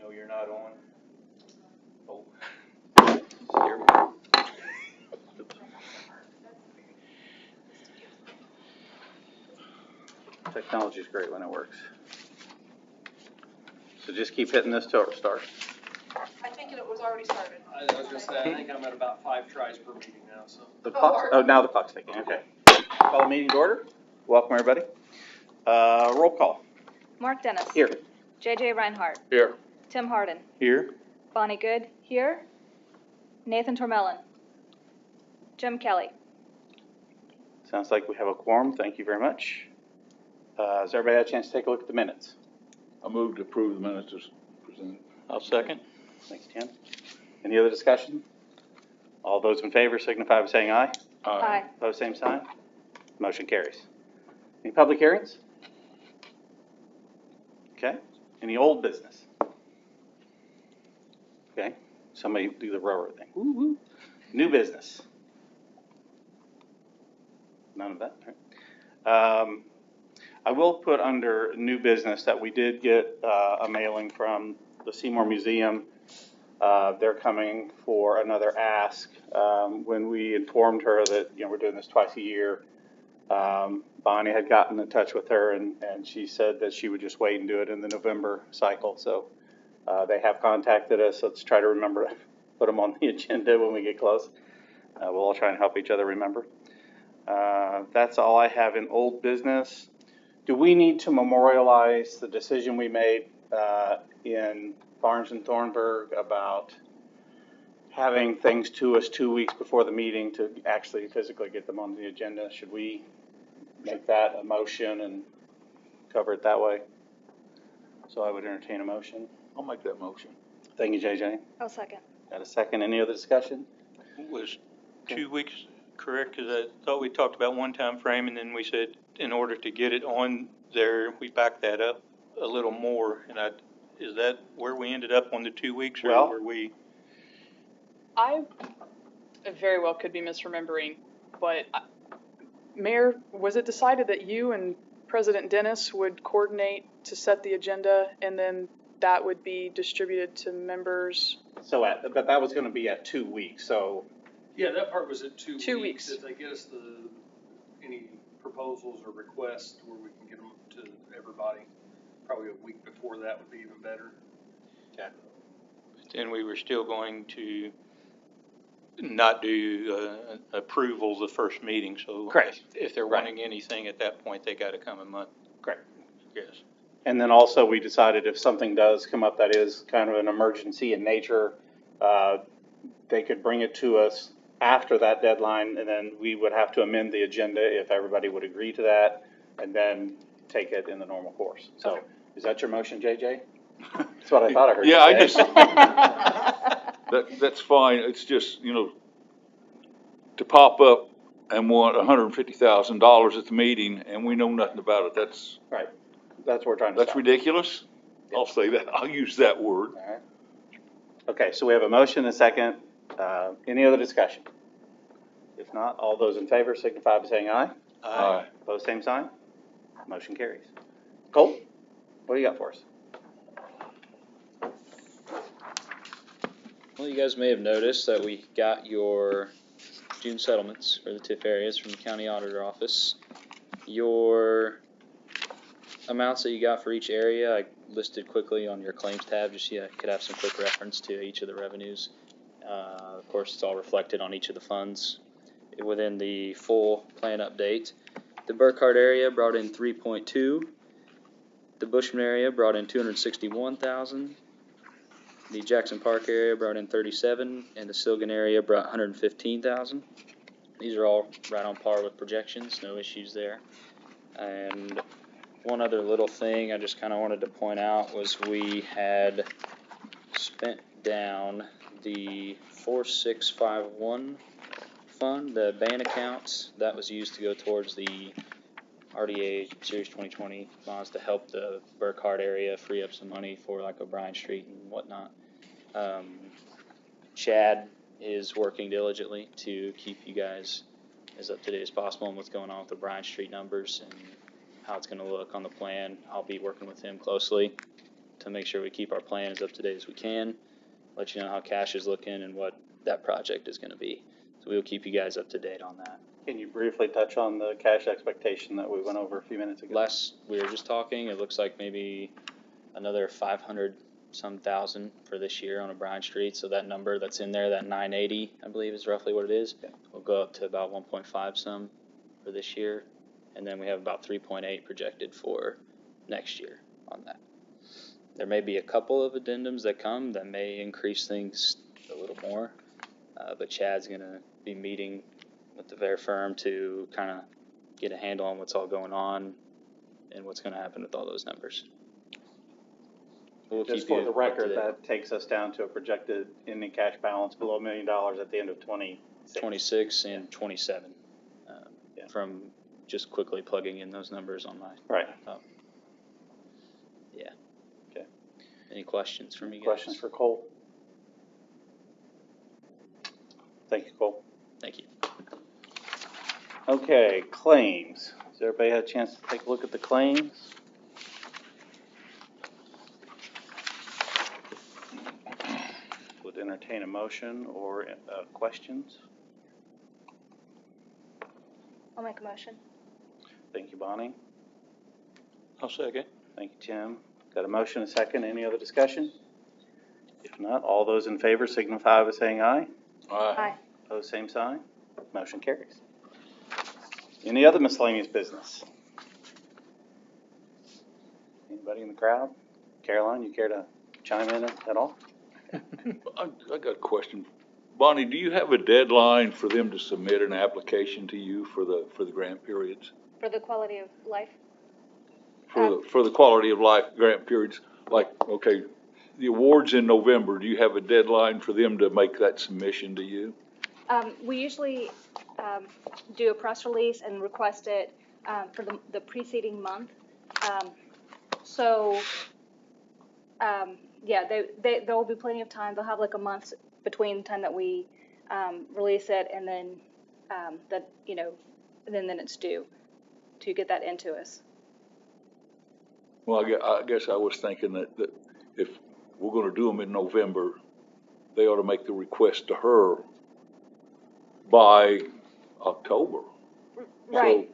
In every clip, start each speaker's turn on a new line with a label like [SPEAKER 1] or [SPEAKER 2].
[SPEAKER 1] No, you're not on. Oh.
[SPEAKER 2] Here we go.
[SPEAKER 1] Technology is great when it works. So just keep hitting this till it starts.
[SPEAKER 3] I think it was already started.
[SPEAKER 4] I was just saying, I think I'm at about 5 tries per meeting now, so.
[SPEAKER 1] The clock, oh, now the clock's ticking, okay. Call the meeting to order. Welcome, everybody. Roll call.
[SPEAKER 5] Mark Dennis.
[SPEAKER 1] Here.
[SPEAKER 5] JJ Reinhardt.
[SPEAKER 2] Here.
[SPEAKER 5] Tim Harden.
[SPEAKER 1] Here.
[SPEAKER 5] Bonnie Good. Here. Nathan Tormellen. Jim Kelly.
[SPEAKER 1] Sounds like we have a quorum. Thank you very much. Has everybody had a chance to take a look at the minutes?
[SPEAKER 2] I move to approve the minutes as presented.
[SPEAKER 6] I'll second.
[SPEAKER 1] Thanks, Tim. Any other discussion? All those in favor signify by saying aye.
[SPEAKER 5] Aye.
[SPEAKER 1] Opposed, same sign. Motion carries. Any public hearings? Okay. Any old business? Okay. Somebody do the railroad thing. Woo-hoo. New business? None of that? All right. I will put under new business that we did get a mailing from the Seymour Museum. They're coming for another ask. When we informed her that, we're doing this twice a year, Bonnie had gotten in touch with her and she said that she would just wait and do it in the November cycle. So they have contacted us. Let's try to remember to put them on the agenda when we get close. We'll all try and help each other remember. That's all I have in old business. Do we need to memorialize the decision we made in Barnes and Thornburg about having things to us 2 weeks before the meeting to actually physically get them on the agenda? Should we make that a motion and cover it that way? So I would entertain a motion.
[SPEAKER 2] I'll make that motion.
[SPEAKER 1] Thank you, JJ.
[SPEAKER 5] I'll second.
[SPEAKER 1] Got a second? Any other discussion?
[SPEAKER 6] Was 2 weeks correct? Because I thought we talked about one time frame, and then we said in order to get it on there, we backed that up a little more. And is that where we ended up on the 2 weeks, or
[SPEAKER 1] Well,
[SPEAKER 6] were we?
[SPEAKER 3] I very well could be misremembering, but Mayor, was it decided that you and President Dennis would coordinate to set the agenda and then that would be distributed to members?
[SPEAKER 1] So but that was going to be at 2 weeks, so.
[SPEAKER 4] Yeah, that part was at 2 weeks.
[SPEAKER 3] 2 weeks.
[SPEAKER 4] If they get us any proposals or requests where we can get them to everybody, probably a week before that would be even better.
[SPEAKER 1] Okay.
[SPEAKER 6] Then we were still going to not do approval the first meeting. So
[SPEAKER 1] Correct.
[SPEAKER 6] If they're wanting anything at that point, they got to come a month.
[SPEAKER 1] Correct.
[SPEAKER 6] Yes.
[SPEAKER 1] And then also we decided if something does come up that is kind of an emergency in nature, they could bring it to us after that deadline, and then we would have to amend the agenda if everybody would agree to that, and then take it in the normal course. So Is that your motion, JJ? That's what I thought I heard.
[SPEAKER 2] Yeah,
[SPEAKER 1] you say.
[SPEAKER 2] That's fine. It's just, to pop up and want $150,000 at the meeting and we know nothing about it. That's
[SPEAKER 1] Right. That's what we're trying to
[SPEAKER 2] That's
[SPEAKER 1] stop.
[SPEAKER 2] ridiculous.
[SPEAKER 1] Yeah.
[SPEAKER 2] I'll say that. I'll use that word.
[SPEAKER 1] All right. Okay, so we have a motion and a second. Any other discussion? If not, all those in favor signify by saying aye.
[SPEAKER 2] Aye.
[SPEAKER 1] Opposed, same sign. Motion carries. Cole, what do you got for us?
[SPEAKER 7] Well, you guys may have noticed that we got your June settlements for the TIF areas from the County Auditor Office. Your amounts that you got for each area, I listed quickly on your claims tab, just so you could have some quick reference to each of the revenues. Of course, it's all reflected on each of the funds within the full plan update. The Burkhardt area brought in 3.2. The Bushman area brought in 261,000. The Jackson Park area brought in 37, and the Silgan area brought 115,000. These are all right on par with projections, no issues there. And one other little thing I just kind of wanted to point out was we had spent down the 4651 fund, the ban accounts. That was used to go towards the RDA Series 2020 bonds to help the Burkhardt area free up some money for like O'Brien Street and whatnot. Chad is working diligently to keep you guys as up to date as possible on what's going on with the O'Brien Street numbers and how it's going to look on the plan. I'll be working with him closely to make sure we keep our plan as up to date as we can, let you know how cash is looking and what that project is gonna be. So we'll keep you guys up to date on that.
[SPEAKER 1] Can you briefly touch on the cash expectation that we went over a few minutes ago?
[SPEAKER 7] We were just talking, it looks like maybe another 500 some thousand for this year on O'Brien Street, so that number that's in there, that 980, I believe is roughly what it is.
[SPEAKER 1] Okay.
[SPEAKER 7] We'll go up to about 1.5 some for this year, and then we have about 3.8 projected for next year on that. There may be a couple of addendums that come that may increase things a little more, but Chad's gonna be meeting with the Ver firm to kind of get a handle on what's all going on and what's gonna happen with all those numbers. We'll
[SPEAKER 1] Just
[SPEAKER 7] keep
[SPEAKER 1] for
[SPEAKER 7] you
[SPEAKER 1] the
[SPEAKER 7] up
[SPEAKER 1] record,
[SPEAKER 7] to date.
[SPEAKER 1] that takes us down to a projected ending cash balance below $1 million at the end of 26.
[SPEAKER 7] 26 and 27,
[SPEAKER 1] Yeah.
[SPEAKER 7] from just quickly plugging in those numbers on my
[SPEAKER 1] Right.
[SPEAKER 7] laptop. Yeah.
[SPEAKER 1] Okay.
[SPEAKER 7] Any questions from you guys?
[SPEAKER 1] Questions for Cole? Thank you, Cole.
[SPEAKER 7] Thank you.
[SPEAKER 1] Okay, claims. Has everybody had a chance to take a look at the claims? Would entertain a motion or questions.
[SPEAKER 5] I'll make a motion.
[SPEAKER 1] Thank you, Bonnie.
[SPEAKER 6] I'll second.
[SPEAKER 1] Thank you, Tim. Got a motion, a second. Any other discussion? If not, all those in favor signify by saying aye.
[SPEAKER 5] Aye.
[SPEAKER 1] Opposed, same sign. Motion carries. Any other miscellaneous business? Anybody in the crowd? Caroline, you care to chime in at all?
[SPEAKER 2] I got a question. Bonnie, do you have a deadline for them to submit an application to you for the grant periods?
[SPEAKER 5] For the quality of life?
[SPEAKER 2] For the quality of life grant periods? Like, okay, the award's in November. Do you have a deadline for them to make that submission to you?
[SPEAKER 5] We usually do a press release and request it for the preceding month. Yeah, there will be plenty of time. They'll have like a month between the time that we release it and then then it's due to get that into us.
[SPEAKER 2] Well, I guess I was thinking that if we're gonna do them in November, they ought to make the request to her by October.
[SPEAKER 5] Right,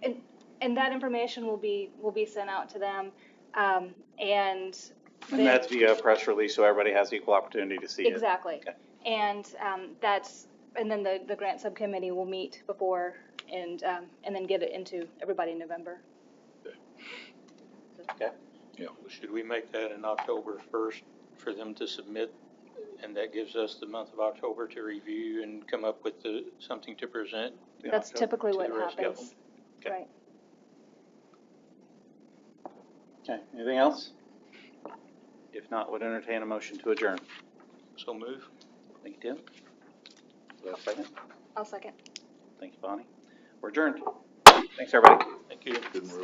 [SPEAKER 5] and that information will be sent out to them, and
[SPEAKER 1] And
[SPEAKER 5] then-
[SPEAKER 1] that's via press release, so everybody has equal opportunity to see it.
[SPEAKER 5] Exactly.
[SPEAKER 1] Okay.
[SPEAKER 5] And and then the grant subcommittee will meet before and then get it into everybody in November.
[SPEAKER 1] Okay.
[SPEAKER 2] Yeah.
[SPEAKER 6] Should we make that in October 1st for them to submit? And that gives us the month of October to review and come up with something to present? in
[SPEAKER 5] That's
[SPEAKER 6] October
[SPEAKER 5] typically
[SPEAKER 6] to
[SPEAKER 5] what
[SPEAKER 6] the rest of them?
[SPEAKER 5] happens.
[SPEAKER 1] Okay.
[SPEAKER 5] Right.
[SPEAKER 1] Okay, anything else? If not, would entertain a motion to adjourn.
[SPEAKER 6] So move.
[SPEAKER 1] Thank you, Tim. Do we have a second?
[SPEAKER 5] I'll second.
[SPEAKER 1] Thank you, Bonnie. We're adjourned. Thanks, everybody.
[SPEAKER 6] Thank you.
[SPEAKER 2] Didn't really